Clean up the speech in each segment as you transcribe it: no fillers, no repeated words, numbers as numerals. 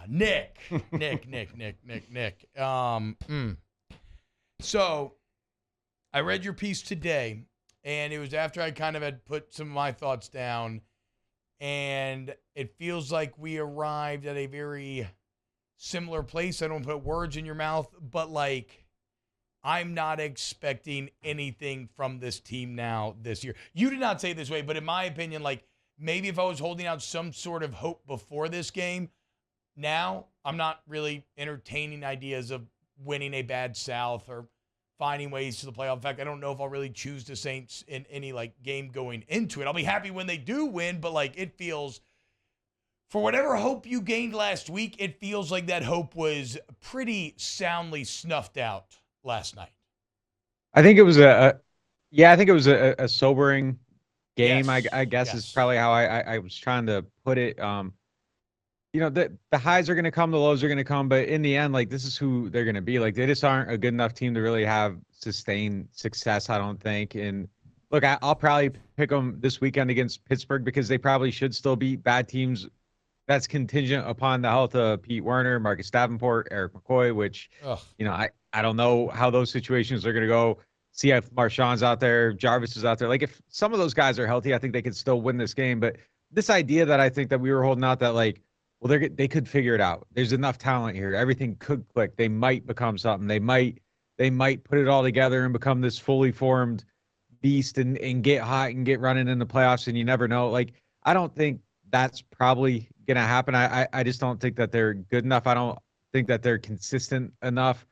Nick. So I read your piece today, and it was after I kind of had put some of my thoughts down, and it feels like we arrived at a very similar place. I don't put words in your mouth, but like I'm not expecting anything from this team now this year. You did not say it this way, but in my opinion, like maybe if I was holding out some sort of hope before this game, now I'm not really entertaining ideas of winning a bad South or finding ways to the playoff. In fact, I don't know if I'll really choose the Saints in any like game going into it. I'll be happy when they do win, but like it feels for whatever hope you gained last week, it feels like that hope was pretty soundly snuffed out last night. I think it was a sobering game. Yes. I guess is Yes. probably how I was trying to put it. The highs are going to come, the lows are going to come, but in the end, like this is who they're going to be. Like they just aren't a good enough team to really have sustained success, I don't think. And look, I'll probably pick them this weekend against Pittsburgh because they probably should still beat bad teams. That's contingent upon the health of Pete Werner, Marcus Davenport, Eric McCoy, which, Ugh. I don't know how those situations are going to go. See if Marshawn's out there, Jarvis is out there. Like if some of those guys are healthy, I think they could still win this game. But this idea that I think that we were holding out that like, well, they could figure it out. There's enough talent here. Everything could click. They might become something. They might put it all together and become this fully formed beast and get hot and get running in the playoffs. And you never know. Like I don't think that's probably gonna happen. I just don't think that they're good enough. I don't think that they're consistent enough.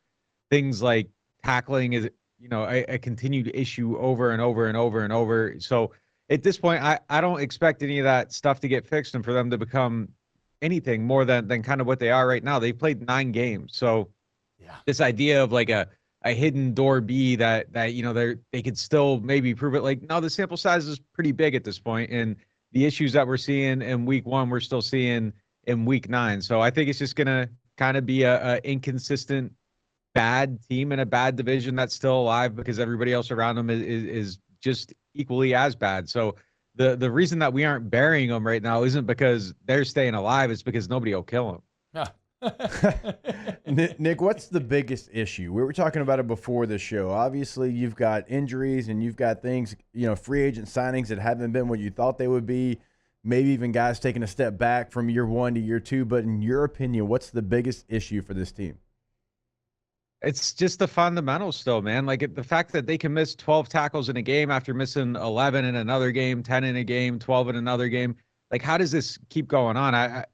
Things like tackling is a continued issue over and over and over and over. So at this point, I don't expect any of that stuff to get fixed and for them to become anything more than kind of what they are right now. They played 9 games. So Yeah. this idea of like a hidden door B that they could still maybe prove it. Like, no, the sample size is pretty big at this point. And the issues that we're seeing in week 1, we're still seeing in week 9. So I think it's just going to kind of be a inconsistent bad team in a bad division that's still alive because everybody else around them is just equally as bad. So the reason that we aren't burying them right now isn't because they're staying alive. It's because nobody will kill them. Yeah. Nick, what's the biggest issue? We were talking about it before the show. Obviously, you've got injuries and you've got things, free agent signings that haven't been what you thought they would be. Maybe even guys taking a step back from year 1 to year 2. But in your opinion, what's the biggest issue for this team? It's just the fundamentals still, man. Like the fact that they can miss 12 tackles in a game after missing 11 in another game, 10 in a game, 12 in another game. Like, how does this keep going on?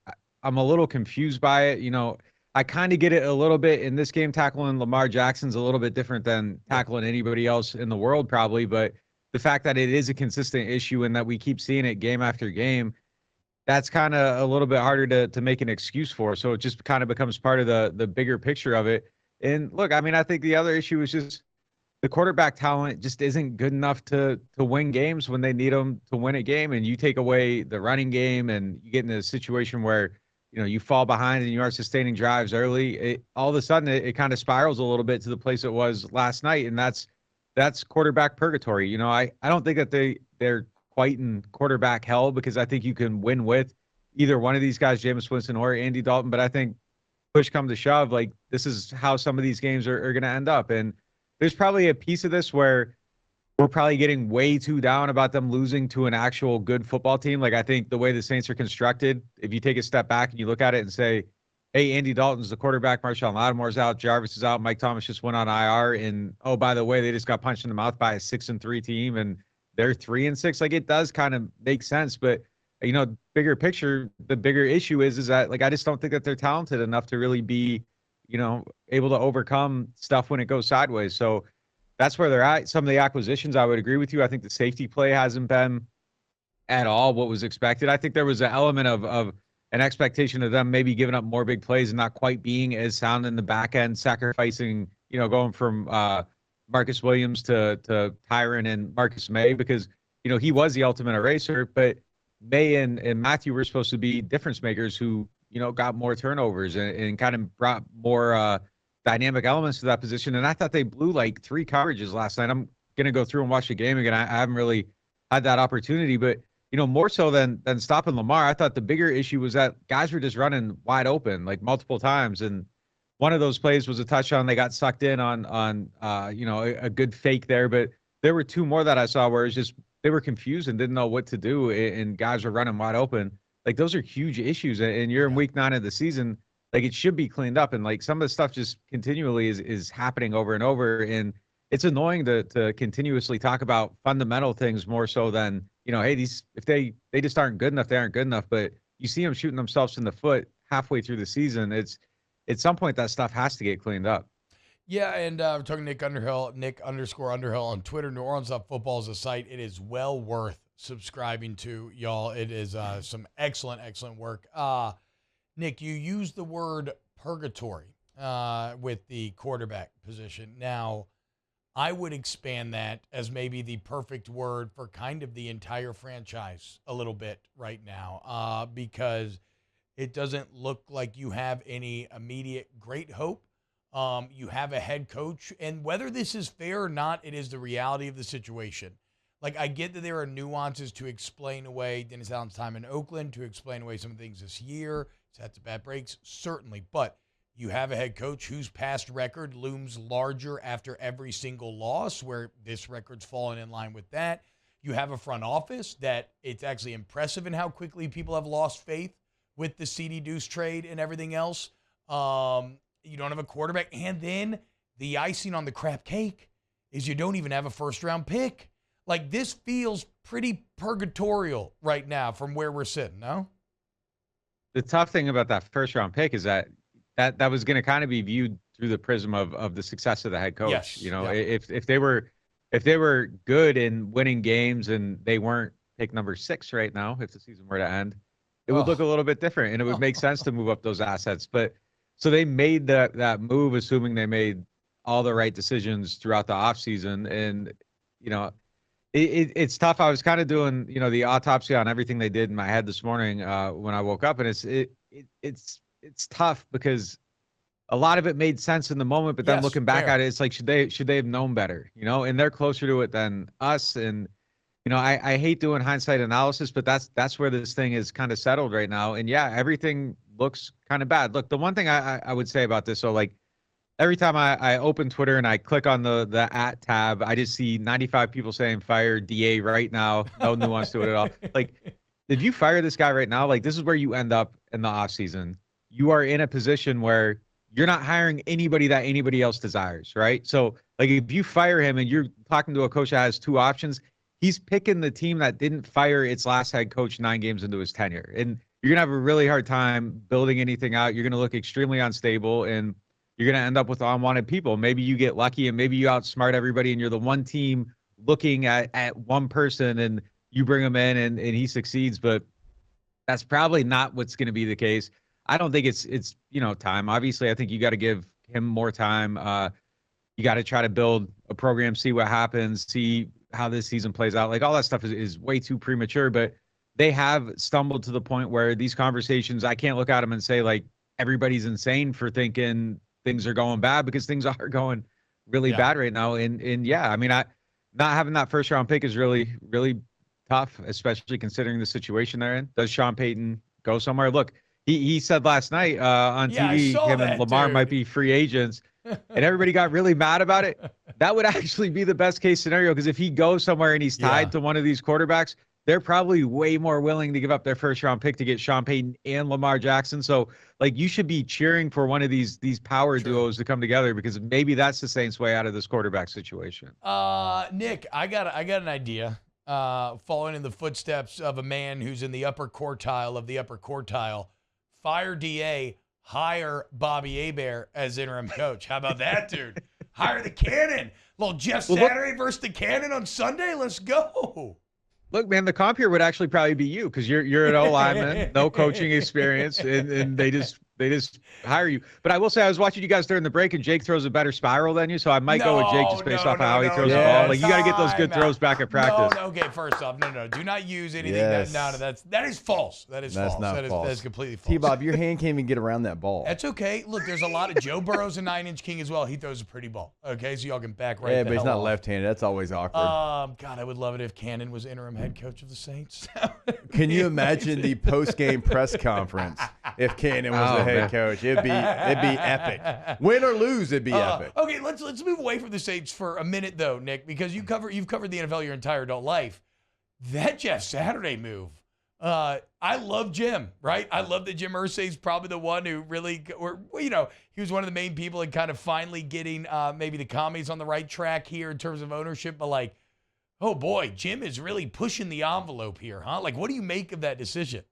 I'm a little confused by it. I kind of get it a little bit in this game. Tackling Lamar Jackson's a little bit different than tackling anybody else in the world, probably. But the fact that it is a consistent issue and that we keep seeing it game after game, that's kind of a little bit harder to make an excuse for. So it just kind of becomes part of the bigger picture of it. And look, I mean, I think the other issue is just the quarterback talent just isn't good enough to win games when they need them to win a game. And you take away the running game and you get in a situation where, you fall behind and you are sustaining drives early. All of a sudden, it kind of spirals a little bit to the place it was last night. And that's quarterback purgatory. I don't think that they're quite in quarterback hell because I think you can win with either one of these guys, Jameis Winston or Andy Dalton. But I think push come to shove, like this is how some of these games are going to end up. And there's probably a piece of this where we're probably getting way too down about them losing to an actual good football team. Like I think the way the Saints are constructed, if you take a step back and you look at it and say, hey, Andy Dalton's the quarterback, Marshawn Lattimore's out, Jarvis is out, Mike Thomas just went on IR, and oh, by the way, they just got punched in the mouth by a 6-3 team and they're 3-6. Like it does kind of make sense, but bigger picture, the bigger issue is that like I just don't think that they're talented enough to really be, able to overcome stuff when it goes sideways. So that's where they're at. Some of the acquisitions, I would agree with you. I think the safety play hasn't been at all what was expected. I think there was an element of an expectation of them maybe giving up more big plays and not quite being as sound in the back end, sacrificing, going from Marcus Williams to Tyron and Marcus May because, he was the ultimate eraser, but May and Matthew were supposed to be difference makers who, got more turnovers and kind of brought more dynamic elements to that position. And I thought they blew like 3 coverages last night. I'm going to go through and watch the game again. I haven't really had that opportunity, but more so than stopping Lamar. I thought the bigger issue was that guys were just running wide open like multiple times, and one of those plays was a touchdown. They got sucked in on a good fake there, but there were two more that I saw where it's just they were confused and didn't know what to do, and guys were running wide open. Like those are huge issues, and you're in week 9 of the season. Like it should be cleaned up, and like some of the stuff just continually is happening over and over, and it's annoying to continuously talk about fundamental things more so than hey, if they just aren't good enough, they aren't good enough. But you see them shooting themselves in the foot halfway through the season. It's at some point that stuff has to get cleaned up. Yeah, and we're talking Nick Underhill, Nick_Underhill on Twitter. New Orleans Football is a site. It is well worth subscribing to, y'all. It is some excellent work. Nick, you used the word purgatory with the quarterback position. Now, I would expand that as maybe the perfect word for kind of the entire franchise a little bit right now, because it doesn't look like you have any immediate great hope. You have a head coach, and whether this is fair or not, it is the reality of the situation. Like, I get that there are nuances to explain away Dennis Allen's time in Oakland, to explain away some things this year. He's had some bad breaks, certainly. But you have a head coach whose past record looms larger after every single loss, where this record's fallen in line with that. You have a front office that it's actually impressive in how quickly people have lost faith with the CD Deuce trade and everything else. You don't have a quarterback. And then the icing on the crap cake is you don't even have a first-round pick. Like, this feels pretty purgatorial right now from where we're sitting, no? The tough thing about that first-round pick is that was going to kind of be viewed through the prism of the success of the head coach. Yes, if they were good in winning games and they weren't pick number 6 right now, if the season were to end, it would look a little bit different, and it would make sense to move up those assets. But so they made that move, assuming they made all the right decisions throughout the offseason. And, it's tough. I was kind of doing, the autopsy on everything they did in my head this morning when I woke up, and it's tough because a lot of it made sense in the moment, but then looking back at it, it's like, should they have known better, and they're closer to it than us. And, I hate doing hindsight analysis, but that's where this thing is kind of settled right now. And yeah, everything looks kind of bad. Look, the one thing I would say about this, so like every time I open Twitter and I click on the @ tab, I just see 95 people saying fire DA right now. No nuance to it at all. Like, if you fire this guy right now, like this is where you end up in the offseason. You are in a position where you're not hiring anybody that anybody else desires, right? So like if you fire him and you're talking to a coach that has 2 options, he's picking the team that didn't fire its last head coach 9 games into his tenure. And you're going to have a really hard time building anything out. You're going to look extremely unstable, and you're going to end up with unwanted people. Maybe you get lucky and maybe you outsmart everybody and you're the one team looking at one person and you bring him in and he succeeds. But that's probably not what's going to be the case. I don't think it's time. Obviously, I think you got to give him more time. You got to try to build a program, see what happens, see how this season plays out. Like all that stuff is way too premature, but they have stumbled to the point where these conversations, I can't look at them and say like everybody's insane for thinking things are going bad, because things are going really bad right now. And yeah, I mean, not having that first round pick is really, really tough, especially considering the situation they're in. Does Sean Payton go somewhere? Look, he said last night on TV, him and Lamar might be free agents, and everybody got really mad about it. That would actually be the best case scenario, because if he goes somewhere and he's tied to one of these quarterbacks, they're probably way more willing to give up their first round pick to get Sean Payton and Lamar Jackson. So like you should be cheering for one of these power duos to come together, because maybe that's the Saints' way out of this quarterback situation. Nick, I got an idea. Following in the footsteps of a man who's in the upper quartile of the upper quartile. Fire DA, hire Bobby Hebert as interim coach. How about that, dude? Hire the cannon. Little Jeff Saturday versus the cannon on Sunday. Let's go. Look, man, the comp here would actually probably be you, because you're an O lineman, no coaching experience, and they hire you. But I will say I was watching you guys during the break, and Jake throws a better spiral than you, so I might go with Jake just based off of how he throws the ball. Like you got to get those good throws back at practice. No, okay. First off, no. Do not use anything. Yes. That is false. That is false. Not false. That is completely false. T-Bob, your hand can't even get around that ball. That's okay. Look, there's a lot of Joe Burrow's a 9-inch king as well. He throws a pretty ball. Okay, so y'all can back right. Yeah, but he's not off. left-handed. That's always awkward. God, I would love it if Cannon was interim head coach of the Saints. Can you imagine the post-game press conference if Cannon was the head coach? It'd be epic. Win or lose, it'd be epic. Okay, let's move away from the Saints for a minute though, Nick, because you've covered the NFL your entire adult life. That Jeff Saturday move. I love Jim, right? I love that Jim Irsay's probably the one who really, he was one of the main people in kind of finally getting maybe the commies on the right track here in terms of ownership. But like, oh boy, Jim is really pushing the envelope here, huh? Like, what do you make of that decision?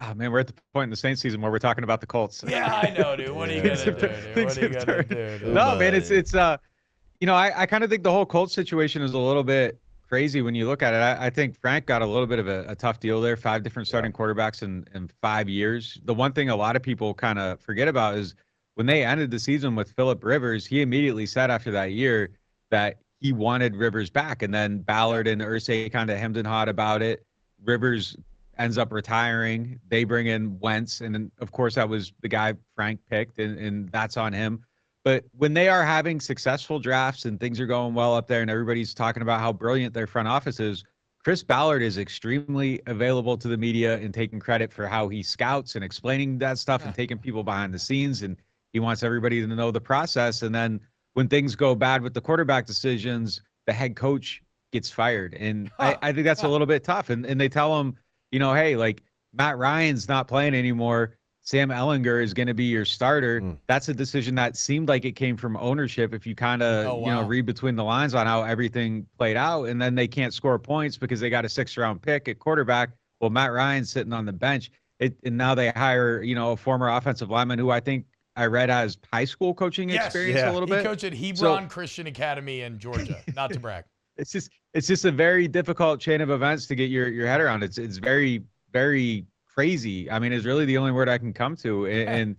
Oh, man, we're at the point in the Saints season where we're talking about the Colts. Yeah, I know, dude. What are you gonna do, dude? What are you gonna do, dude? No, man, it's I kind of think the whole Colts situation is a little bit crazy when you look at it. I think Frank got a little bit of a tough deal there. 5 different starting quarterbacks in 5 years. The one thing a lot of people kind of forget about is when they ended the season with Phillip Rivers, he immediately said after that year that he wanted Rivers back. And then Ballard and Irsay kind of hemmed and hawed about it. Rivers ends up retiring. They bring in Wentz. And then, of course, that was the guy Frank picked, and that's on him. But when they are having successful drafts and things are going well up there and everybody's talking about how brilliant their front office is, Chris Ballard is extremely available to the media and taking credit for how he scouts and explaining that stuff and taking people behind the scenes. And he wants everybody to know the process. And then when things go bad with the quarterback decisions, the head coach gets fired. And I think that's a little bit tough. And they tell him, hey, like Matt Ryan's not playing anymore. Sam Ellinger is going to be your starter. That's a decision that seemed like it came from ownership. If you kind of, read between the lines on how everything played out, and then they can't score points because they got a 6th-round pick at quarterback. Well, Matt Ryan's sitting on the bench, and now they hire, a former offensive lineman who I think I read has high school coaching experience a little bit. He coached at Hebert Christian Academy in Georgia. Not to brag. It's just a very difficult chain of events to get your head around. It's very, very crazy. I mean, it's really the only word I can come to. And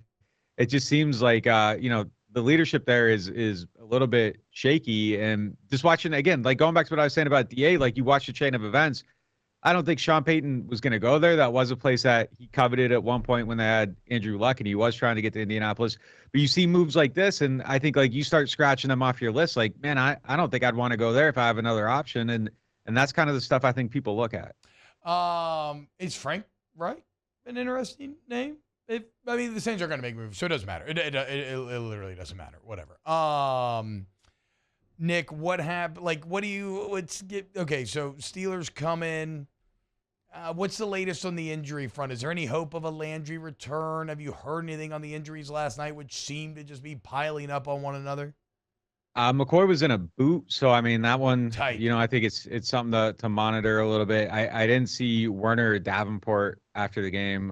it just seems like, the leadership there is a little bit shaky. And just watching, again, like going back to what I was saying about DA, like you watch the chain of events, I don't think Sean Payton was going to go there. That was a place that he coveted at one point when they had Andrew Luck, and he was trying to get to Indianapolis. But you see moves like this, and I think like you start scratching them off your list. Like, man, I don't think I'd want to go there if I have another option. And that's kind of the stuff I think people look at. Is Frank Reich an interesting name? The Saints are going to make moves, so it doesn't matter. It literally doesn't matter. Whatever. Nick, what happened? Like, let's get, okay, so Steelers come in. What's the latest on the injury front? Is there any hope of a Landry return? Have you heard anything on the injuries last night, which seemed to just be piling up on one another? McCoy was in a boot, so I mean that one. Tight. I think it's something to monitor a little bit. I didn't see Werner Davenport after the game.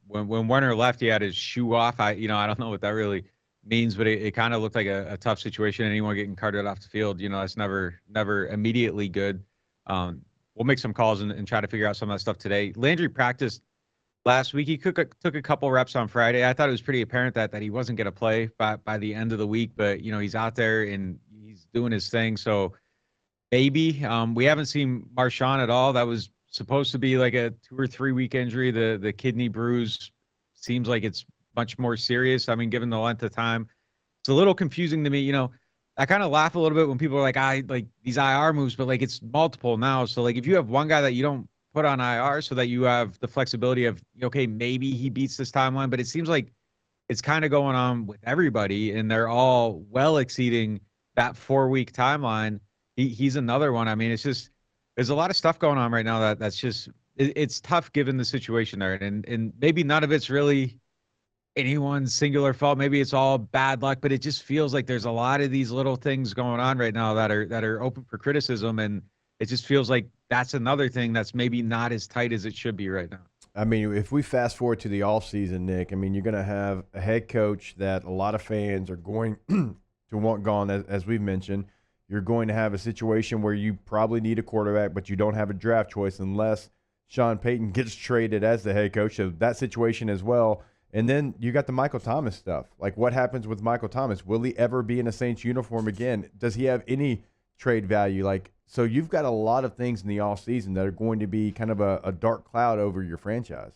When Werner left, he had his shoe off. I don't know what that really means, but it kind of looked like a tough situation. Anyone getting carted off the field, that's never immediately good. We'll make some calls and try to figure out some of that stuff today. Landry practiced last week. He took a couple reps on Friday. I thought it was pretty apparent that he wasn't going to play by the end of the week, but he's out there and he's doing his thing. So maybe we haven't seen Marshawn at all. That was supposed to be like a 2 or 3 week injury. The kidney bruise seems like it's much more serious. I mean, given the length of time, it's a little confusing to me. I kind of laugh a little bit when people are like, I like these IR moves, but like it's multiple now. So like if you have one guy that you don't put on IR so that you have the flexibility of, okay, maybe he beats this timeline, but it seems like it's kind of going on with everybody and they're all well exceeding that 4-week timeline. He's another one. I mean, it's just, there's a lot of stuff going on right now that's just, it's tough given the situation there. And maybe none of it's really anyone's singular fault. Maybe it's all bad luck, but it just feels like there's a lot of these little things going on right now that are open for criticism. And it just feels like that's another thing that's maybe not as tight as it should be right now. I mean, if we fast forward to the offseason, Nick, I mean, you're going to have a head coach that a lot of fans are going to want gone, as we've mentioned. You're going to have a situation where you probably need a quarterback, but you don't have a draft choice unless Sean Payton gets traded as the head coach. So that situation as well And then you got the Michael Thomas stuff. Like, what happens with Michael Thomas? Will he ever be in a Saints uniform again? Does he have any trade value? Like, so you've got a lot of things in the offseason that are going to be kind of a dark cloud over your franchise.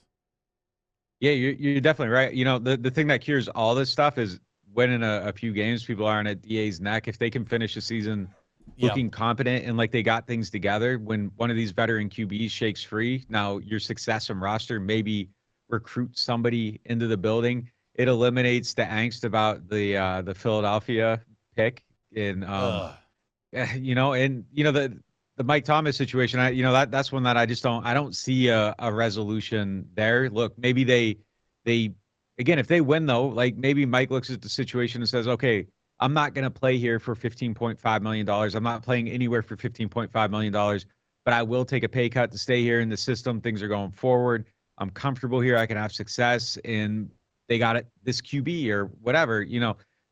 Yeah, you're definitely right. You know, the thing that cures all this stuff is winning a few games. People aren't at DA's neck. If they can finish the season looking competent and like they got things together, when one of these veteran QBs shakes free, now your success and roster maybe recruit somebody into the building. It eliminates the angst about the Philadelphia pick. And the Mike Thomas situation, that's one that I don't see a resolution there. Look, maybe they again, if they win though, like maybe Mike looks at the situation and says, okay, I'm not going to play here for $15.5 million. I'm not playing anywhere for $15.5 million, but I will take a pay cut to stay here in the system. Things are going forward. I'm comfortable here. I can have success, and they got it, this QB or whatever,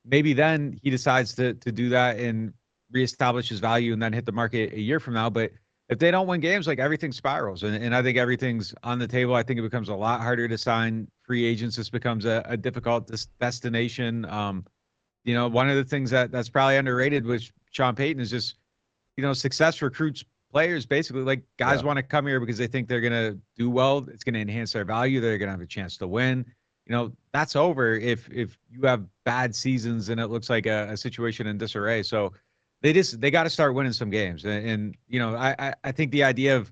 maybe then he decides to do that and reestablish his value and then hit the market a year from now. But if they don't win games, like everything spirals, and I think everything's on the table. I think it becomes a lot harder to sign free agents. This becomes a difficult destination. One of the things that's probably underrated with Sean Payton is just, success recruits players. Basically, like guys want to come here because they think they're going to do well. It's going to enhance their value. They're going to have a chance to win. That's over if you have bad seasons and it looks like a situation in disarray. So they got to start winning some games. And I think the idea of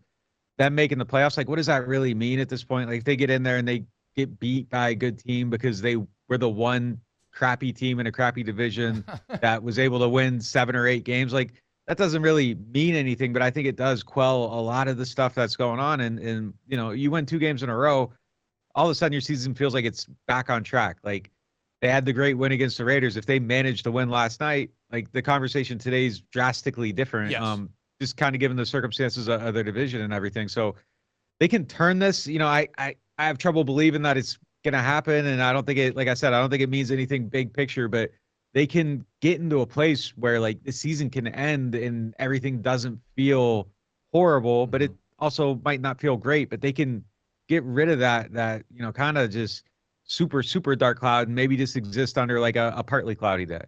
them making the playoffs, like what does that really mean at this point? Like if they get in there and they get beat by a good team because they were the one crappy team in a crappy division that was able to win 7 or 8 games, like that doesn't really mean anything, but I think it does quell a lot of the stuff that's going on. And you win 2 games in a row, all of a sudden your season feels like it's back on track. Like they had the great win against the Raiders. If they managed to win last night, like the conversation today is drastically different. Yes. Just kind of given the circumstances of their division and everything. So they can turn this, I have trouble believing that it's going to happen. And I don't think it, like I said, I don't think it means anything big picture, but they can get into a place where like the season can end and everything doesn't feel horrible, but it also might not feel great, but they can get rid of that, kind of just super, super dark cloud and maybe just exist under like a partly cloudy day.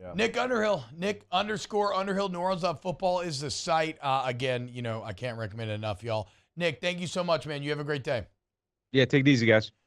Yeah. Nick Underhill, Nick_Underhill, NewOrleans.football is the site. Again, I can't recommend it enough, y'all. Nick, thank you so much, man. You have a great day. Yeah, take it easy, guys.